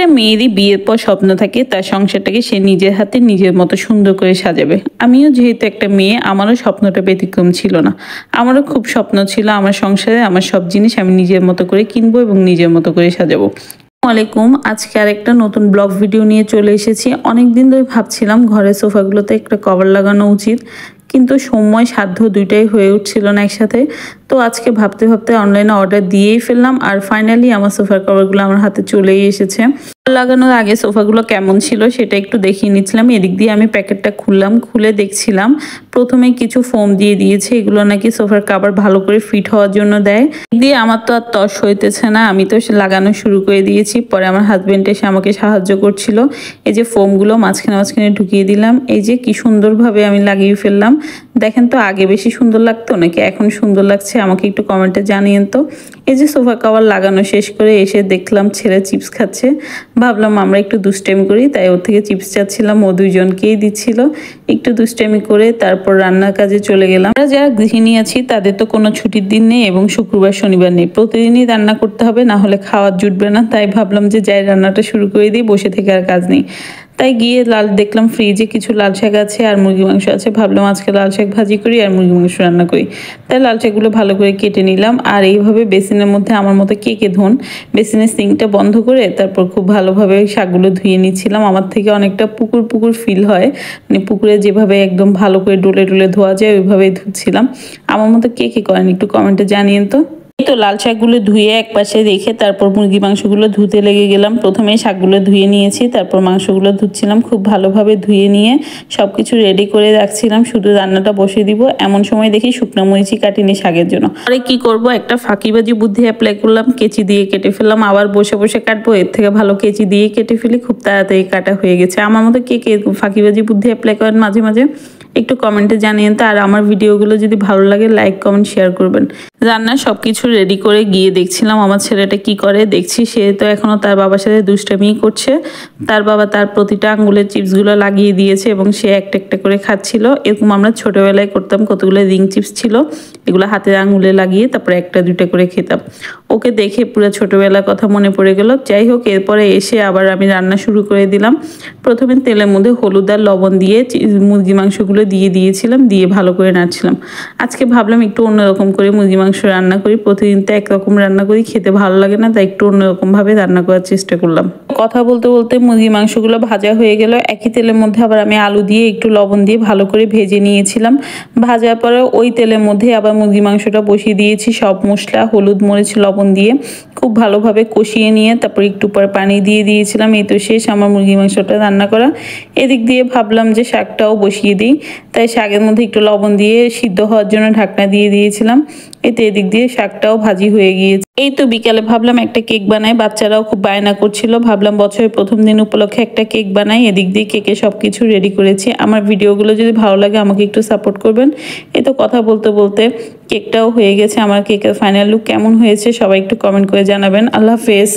প্রত্যেকটা মেয়েরই বিয়ের পর স্বপ্ন থাকে তার সংসারটাকে সে নিজের হাতে নিজের মতো সুন্দর করে সাজাবে। আমিও যেহেতু একটা মেয়ে, আমারও স্বপ্নটা ব্যতিক্রম ছিল না। আমারও খুব স্বপ্ন ছিল আমার সংসারে আমার সব জিনিস আমি নিজের মতো করে কিনবো এবং নিজের মতো করে সাজাবো। আসসালামাইকুম, আজকে আরেকটা নতুন ব্লগ ভিডিও নিয়ে চলে এসেছি। অনেকদিন ধরে ভাবছিলাম ঘরের সোফাগুলোতে একটা কভার লাগানো উচিত, কিন্তু সময় সাধ্য দুইটাই হয়ে উঠছিল না একসাথে। তো আজকে ভাবতে ভাবতে অনলাইনে অর্ডার দিয়েই ফেললাম, আর ফাইনালি আমার সোফার কভারগুলো আমার হাতে চলেই এসেছে। লাগানোর আগে সোফাগুলো কেমন ছিল সেটা একটু দেখিয়ে নিচ্ছিলাম। এদিক দিয়ে আমি প্যাকেটটা খুললাম, খুলে দেখছিলাম প্রথমে কিছু ফোম দিয়ে দিয়েছে, এগুলো নাকি সোফার কভার ভালো করে ফিট হওয়ার জন্য দেয়। দিয়ে আমার তো আর তস হইতেছে না, আমি তো লাগানো শুরু করে দিয়েছি। পরে আমার হাজবেন্ড এসে আমাকে সাহায্য করছিল। এই যে ফোমগুলো মাঝখানে মাঝখানে ঢুকিয়ে দিলাম, এই যে কি সুন্দরভাবে আমি লাগিয়ে ফেললাম। দেখেন তো আগে বেশি সুন্দর লাগতো নাকি এখন সুন্দর লাগছে, আমাকে একটু কমেন্টে জানিয়েন তো। এই যে সোফা কভার লাগানো শেষ করে এসে দেখলাম ছেলে চিপস খাচ্ছে। ভাবলাম আমরা একটু দুষ্টামি করি, তাই ওর থেকে চিপস চাচ্ছিলাম, ও দুইজনকেই দিচ্ছিল। একটু দুষ্টামি করে তারপর রান্নার কাজে চলে গেলাম। আমরা যারা গৃহিণী আছি তাদের তো কোনো ছুটির দিন নেই এবং শুক্রবার শনিবার নেই, প্রতিদিনই রান্না করতে হবে, না হলে খাওয়ার জুটবে না। তাই ভাবলাম যে যাই রান্নাটা শুরু করে দিই, বসে থেকে আর কাজ নেই। তাই গিয়ে দেখলাম ফ্রিজে কিছু লাল শাক আছে আর মুরগি মাংস আছে। ভাবলাম আজকে লাল শাক ভাজি করি আর মুরগি মাংস রান্না করি। তাই লাল শাকগুলো ভালো করে কেটে নিলাম, আর এইভাবে বেসিনের মধ্যে আমার মতো কে ধোন, বেসিনের সিঙ্কটা বন্ধ করে তারপর খুব ভালোভাবে শাকগুলো ধুয়ে নিচ্ছিলাম। আমার থেকে অনেকটা পুকুর পুকুর ফিল হয়, মানে পুকুরে যেভাবে একদম ভালো করে ডলে ডলে ধোয়া যায় ওইভাবেই ধুচ্ছিলাম। আমার মতো কে করেন একটু কমেন্টে জানিয়েন তো। এই তো লাল শাকগুলো ধুয়ে একপাশে রেখে তারপর মুরগি মাংসগুলো ধুতে লেগে গেলাম। প্রথমে শাকগুলো ধুয়ে নিয়েছি, তারপর মাংসগুলো ধুচ্ছিলাম। খুব ভালোভাবে ধুয়ে নিয়ে সবকিছু রেডি করে রাখছিলাম, শুধু রান্নাটা বসিয়ে দিব। এমন সময় দেখি শুকনো মরিচই কাটিনি শাকের জন্য। পরে কি করব, একটা ফাঁকিবাজি বুদ্ধি অ্যাপ্লাই করলাম, কেচি দিয়ে কেটে ফেললাম। আবার বসে বসে কাটবো, এর থেকে ভালো কেচি দিয়ে কেটে ফেলি, খুব তাড়াতাড়ি কাটা হয়ে গেছে। আমার মতো কে ফাঁকিবাজি বুদ্ধি অ্যাপ্লাই করেন মাঝে মাঝে একটু কমেন্টে জানিয়েন তো। আর আমার ভিডিওগুলো যদি ভালো লাগে লাইক কমেন্ট শেয়ার করবেন। রান্নার সব কিছু রেডি করে গিয়ে দেখছিলাম আমার ছেলেটা কি করে। দেখছি সে তো এখনও তার বাবার সাথে দুষ্টামি করছে। তার বাবা তার প্রতিটা আঙ্গুলের চিপসগুলো লাগিয়ে দিয়েছে এবং সে একটা একটা করে খাচ্ছিল। এরকম আমরা ছোটোবেলায় করতাম, কতগুলো রিং চিপস ছিল, এগুলো হাতের আঙ্গুলে লাগিয়ে তারপরে একটা দুইটা করে খেতাম। ওকে দেখে পুরো ছোটোবেলার কথা মনে পড়ে গেল। যাই হোক, এরপরে এসে আবার আমি রান্না শুরু করে দিলাম। প্রথমে তেলের মধ্যে হলুদ আর লবণ দিয়ে মুরগি মাংসগুলো দিয়ে দিয়েছিলাম, দিয়ে ভালো করে নাড়ছিলাম। আজকে ভাবলাম একটু অন্যরকম করে মুরগি মাংস রান্না করি, প্রতিদিন তো একরকম রান্না করি, খেতে ভালো লাগে না, তাই একটু অন্যরকমভাবে রান্না করার চেষ্টা করলাম। কথা বলতে বলতে মুরগি মাংসগুলো ভাজা হয়ে গেল। একই তেলের মধ্যে আবার আমি আলু দিয়ে একটু লবণ দিয়ে ভালো করে ভেজে নিয়েছিলাম। ভাজার পরে ওই তেলের মধ্যে আবার মুরগি মাংসটা বসিয়ে দিয়েছি, সব মশলা হলুদ মরিচ লবণ দিয়ে খুব ভালোভাবে কষিয়ে নিয়ে তারপর একটু পরে পানি দিয়ে দিয়েছিলাম। এই তো শেষ আমার মুরগি মাংসটা রান্না করা। এদিক দিয়ে ভাবলাম যে শাকটাও বসিয়ে দিই, তাই শাকের মধ্যে একটু লবণ দিয়ে সিদ্ধ হওয়ার জন্য ঢাকনা দিয়ে দিয়েছিলাম। এতে এদিক দিয়ে শাকটাও ভাজি হয়ে গিয়েছে। এই তো বিকালে ভাবলাম একটা কেক বানাই, বাচ্চারাও খুব বায়না করছিল, ভাবলাম বছরের প্রথম দিন উপলক্ষে একটা কেক বানাই। এদিক দিয়ে কেকে সবকিছু রেডি করেছি। আমার ভিডিওগুলো যদি ভালো লাগে আমাকে একটু সাপোর্ট করবেন। এই তো কথা বলতে বলতে কেকটাও হয়ে গেছে। আমার কেকের ফাইনাল লুক কেমন হয়েছে সবাই একটু কমেন্ট করে জানাবেন। আল্লাহ হাফেজ।